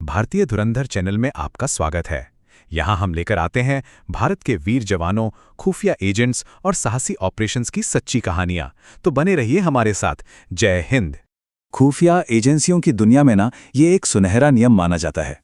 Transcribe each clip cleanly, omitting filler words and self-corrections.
भारतीय धुरंधर चैनल में आपका स्वागत है। यहाँ हम लेकर आते हैं भारत के वीर जवानों, खुफिया एजेंट्स और साहसी ऑपरेशंस की सच्ची कहानियाँ। तो बने रहिए हमारे साथ। जय हिंद। खुफिया एजेंसियों की दुनिया में ये एक सुनहरा नियम माना जाता है।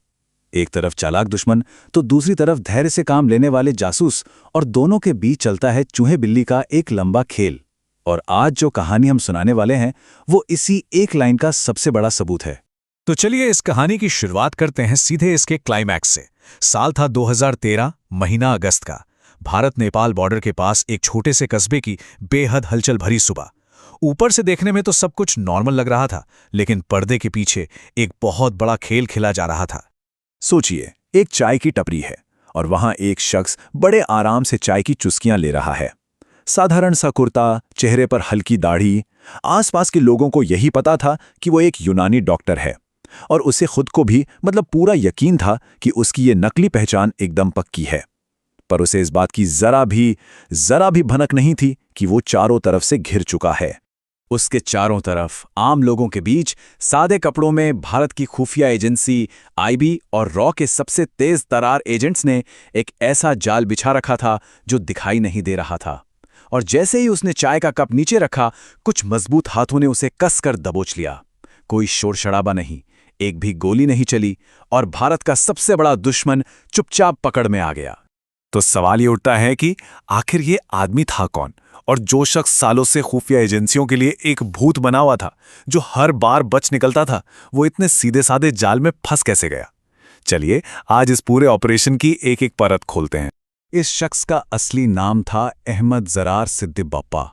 एक तरफ चालाक दुश्मन तो दूसरी तरफ धैर्य से काम लेने वाले जासूस, और दोनों के बीच चलता है चूहे बिल्ली का एक लंबा खेल। और आज जो कहानी हम सुनाने वाले हैं वो इसी एक लाइन का सबसे बड़ा सबूत है। तो चलिए इस कहानी की शुरुआत करते हैं सीधे इसके क्लाइमैक्स से। साल था 2013, महीना अगस्त का। भारत नेपाल बॉर्डर के पास एक छोटे से कस्बे की बेहद हलचल भरी सुबह। ऊपर से देखने में तो सब कुछ नॉर्मल लग रहा था, लेकिन पर्दे के पीछे एक बहुत बड़ा खेल खेला जा रहा था। सोचिए, एक चाय की टपरी है और वहां एक शख्स बड़े आराम से चाय की चुस्कियां ले रहा है। साधारण सा कुर्ता, चेहरे पर हल्की दाढ़ी। आसपास के लोगों को यही पता था कि वो एक यूनानी डॉक्टर है, और उसे खुद को भी पूरा यकीन था कि उसकी ये नकली पहचान एकदम पक्की है। पर उसे इस बात की जरा भी भनक नहीं थी कि वो चारों तरफ से घिर चुका है। उसके चारों तरफ आम लोगों के बीच सादे कपड़ों में भारत की खुफिया एजेंसी आईबी और रॉ के सबसे तेज तरार एजेंट्स ने एक ऐसा जाल बिछा रखा था जो दिखाई नहीं दे रहा था। और जैसे ही उसने चाय का कप नीचे रखा, कुछ मजबूत हाथों ने उसे कसकर दबोच लिया। कोई शोर शराबा नहीं, एक भी गोली नहीं चली, और भारत का सबसे बड़ा दुश्मन चुपचाप पकड़ में आ गया। तो सवाल ये उठता है कि आखिर ये आदमी था कौन, और जो शख्स सालों से खुफिया एजेंसियों के लिए एक भूत बना हुआ था, जो हर बार बच निकलता था, वो इतने सीधे साधे जाल में फंस कैसे गया। चलिए आज इस पूरे ऑपरेशन की एक एक परत खोलते हैं। इस शख्स का असली नाम था अहमद जरार सिद्दी बप्पा,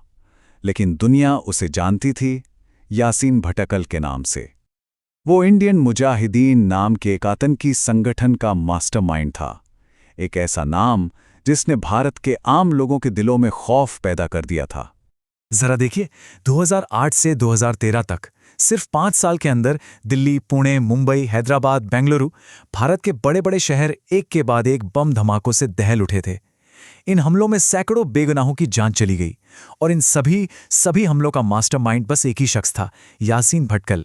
लेकिन दुनिया उसे जानती थी यासीन भटकल के नाम से। वो इंडियन मुजाहिदीन नाम के एक आतंकी संगठन का मास्टरमाइंड था। एक ऐसा नाम जिसने भारत के आम लोगों के दिलों में खौफ पैदा कर दिया था। जरा देखिए, 2008 से 2013 तक सिर्फ 5 साल के अंदर दिल्ली, पुणे, मुंबई, हैदराबाद, बेंगलुरु, भारत के बड़े बड़े शहर एक के बाद एक बम धमाकों से दहल उठे थे। इन हमलों में सैकड़ों बेगुनाहों की जान चली गई, और इन सभी हमलों का मास्टरमाइंड बस एक ही शख्स था, यासीन भटकल।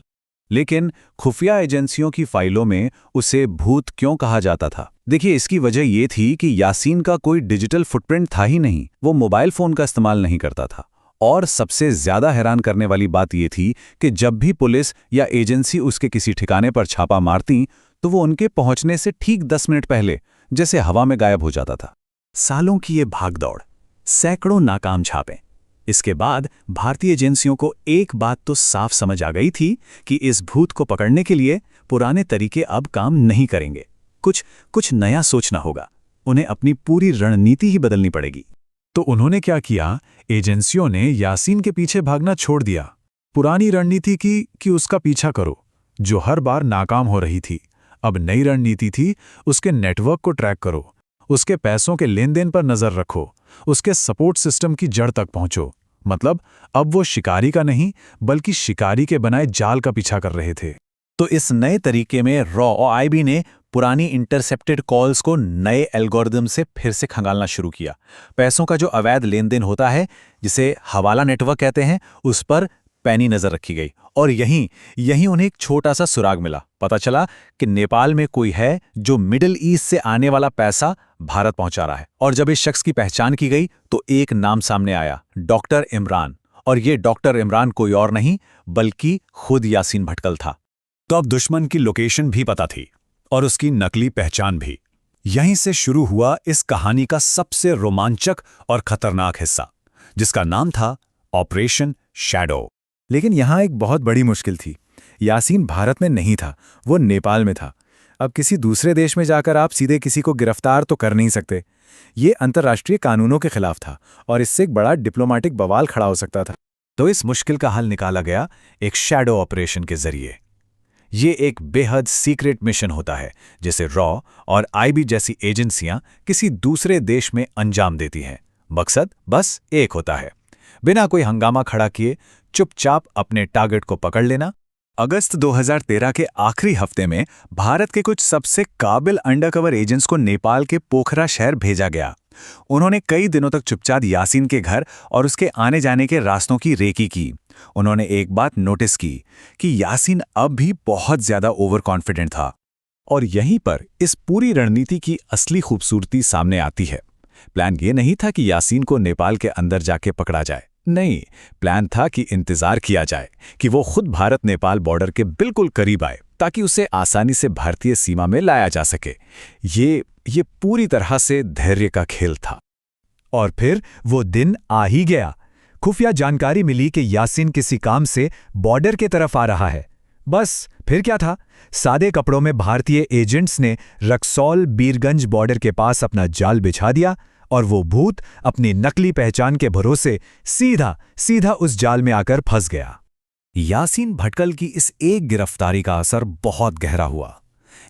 लेकिन खुफिया एजेंसियों की फाइलों में उसे भूत क्यों कहा जाता था? देखिए, इसकी वजह ये थी कि यासीन का कोई डिजिटल फुटप्रिंट था ही नहीं। वो मोबाइल फोन का इस्तेमाल नहीं करता था। और सबसे ज्यादा हैरान करने वाली बात ये थी कि जब भी पुलिस या एजेंसी उसके किसी ठिकाने पर छापा मारती, तो वो उनके पहुंचने से ठीक 10 मिनट पहले जैसे हवा में गायब हो जाता था। सालों की ये भागदौड़, सैकड़ों नाकाम छापे। इसके बाद भारतीय एजेंसियों को एक बात तो साफ समझ आ गई थी कि इस भूत को पकड़ने के लिए पुराने तरीके अब काम नहीं करेंगे। कुछ नया सोचना होगा। उन्हें अपनी पूरी रणनीति ही बदलनी पड़ेगी। तो उन्होंने क्या किया? एजेंसियों ने यासीन के पीछे भागना छोड़ दिया। पुरानी रणनीति की कि उसका पीछा करो, जो हर बार नाकाम हो रही थी। अब नई रणनीति थी, उसके नेटवर्क को ट्रैक करो, उसके पैसों के लेन देन पर नजर रखो, उसके सपोर्ट सिस्टम की जड़ तक पहुंचो। मतलब अब वो शिकारी का नहीं, बल्कि शिकारी के बनाए जाल का पीछा कर रहे थे। तो इस नए तरीके में रॉ और आईबी ने पुरानी इंटरसेप्टेड कॉल्स को नए एल्गोरिदम से फिर से खंगालना शुरू किया। पैसों का जो अवैध लेन देन होता है, जिसे हवाला नेटवर्क कहते हैं, उस पर पैनी नजर रखी गई। और यहीं उन्हें एक छोटा सा सुराग मिला। पता चला कि नेपाल में कोई है जो मिडिल ईस्ट से आने वाला पैसा भारत पहुंचा रहा है। और जब इस शख्स की पहचान की गई तो एक नाम सामने आया, डॉक्टर इमरान। और ये डॉक्टर इमरान कोई और नहीं बल्कि खुद यासीन भटकल था। तो अब दुश्मन की लोकेशन भी पता थी और उसकी नकली पहचान भी। यहीं से शुरू हुआ इस कहानी का सबसे रोमांचक और खतरनाक हिस्सा, जिसका नाम था ऑपरेशन शैडो। लेकिन यहां एक बहुत बड़ी मुश्किल थी। यासीन भारत में नहीं था, वो नेपाल में था। अब किसी दूसरे देश में जाकर आप सीधे किसी को गिरफ्तार तो कर नहीं सकते। ये अंतर्राष्ट्रीय कानूनों के खिलाफ था, और इससे एक बड़ा डिप्लोमेटिक बवाल खड़ा हो सकता था। तो इस मुश्किल का हल निकाला गया एक शैडो ऑपरेशन के जरिए। ये एक बेहद सीक्रेट मिशन होता है, जिसे रॉ और आईबी जैसी एजेंसियां किसी दूसरे देश में अंजाम देती हैं। मकसद बस एक होता है, बिना कोई हंगामा खड़ा किए चुपचाप अपने टारगेट को पकड़ लेना। अगस्त 2013 के आखिरी हफ्ते में भारत के कुछ सबसे काबिल अंडरकवर एजेंट्स को नेपाल के पोखरा शहर भेजा गया। उन्होंने कई दिनों तक चुपचाप यासीन के घर और उसके आने जाने के रास्तों की रेकी की। उन्होंने एक बात नोटिस की कि यासीन अब भी बहुत ज्यादा ओवर कॉन्फिडेंट था। और यहीं पर इस पूरी रणनीति की असली खूबसूरती सामने आती है। प्लान ये नहीं था कि यासीन को नेपाल के अंदर जाके पकड़ा जाए। नहीं, प्लान था कि इंतजार किया जाए कि वो खुद भारत नेपाल बॉर्डर के बिल्कुल करीब आए ताकि उसे आसानी से भारतीय सीमा में लाया जा सके। ये पूरी तरह से धैर्य का खेल था। और फिर वो दिन आ ही गया। खुफिया जानकारी मिली कि यासीन किसी काम से बॉर्डर के तरफ आ रहा है। बस फिर क्या था, सादे कपड़ों में भारतीय एजेंट्स ने रक्सौल बीरगंज बॉर्डर के पास अपना जाल बिछा दिया और वो भूत अपनी नकली पहचान के भरोसे सीधा उस जाल में आकर फंस गया। यासीन भटकल की इस एक गिरफ्तारी का असर बहुत गहरा हुआ।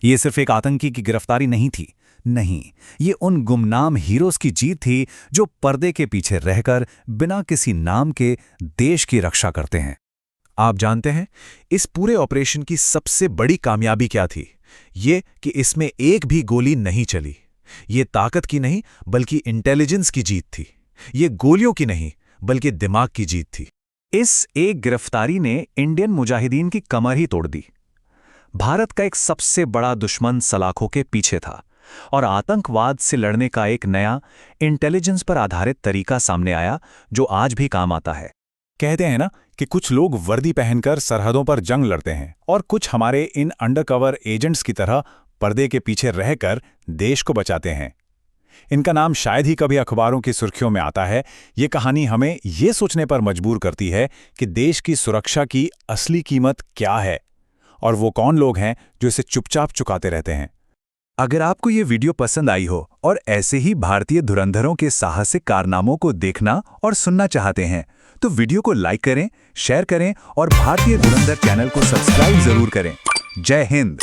ये सिर्फ एक आतंकी की गिरफ्तारी नहीं थी, नहीं, ये उन गुमनाम हीरोज की जीत थी जो पर्दे के पीछे रहकर बिना किसी नाम के देश की रक्षा करते हैं। आप जानते हैं इस पूरे ऑपरेशन की सबसे बड़ी कामयाबी क्या थी? ये कि इसमें एक भी गोली नहीं चली। ये ताकत की नहीं बल्कि इंटेलिजेंस की जीत थी। ये गोलियों की नहीं बल्कि दिमाग की जीत थी। इस एक गिरफ्तारी ने इंडियन मुजाहिदीन की कमर ही तोड़ दी। भारत का एक सबसे बड़ा दुश्मन सलाखों के पीछे था और आतंकवाद से लड़ने का एक नया इंटेलिजेंस पर आधारित तरीका सामने आया जो आज भी काम आता है। कहते हैं ना कि कुछ लोग वर्दी पहनकर सरहदों पर जंग लड़ते हैं और कुछ हमारे इन अंडरकवर एजेंट्स की तरह पर्दे के पीछे रहकर देश को बचाते हैं। इनका नाम शायद ही कभी अखबारों की सुर्खियों में आता है। ये कहानी हमें ये सोचने पर मजबूर करती है कि देश की सुरक्षा की असली कीमत क्या है और वो कौन लोग हैं जो इसे चुपचाप चुकाते रहते हैं। अगर आपको ये वीडियो पसंद आई हो और ऐसे ही भारतीय धुरंधरों के साहसिक कारनामों को देखना और सुनना चाहते हैं तो वीडियो को लाइक करें, शेयर करें और भारतीय धुरंधर चैनल को सब्सक्राइब जरूर करें। जय हिंद।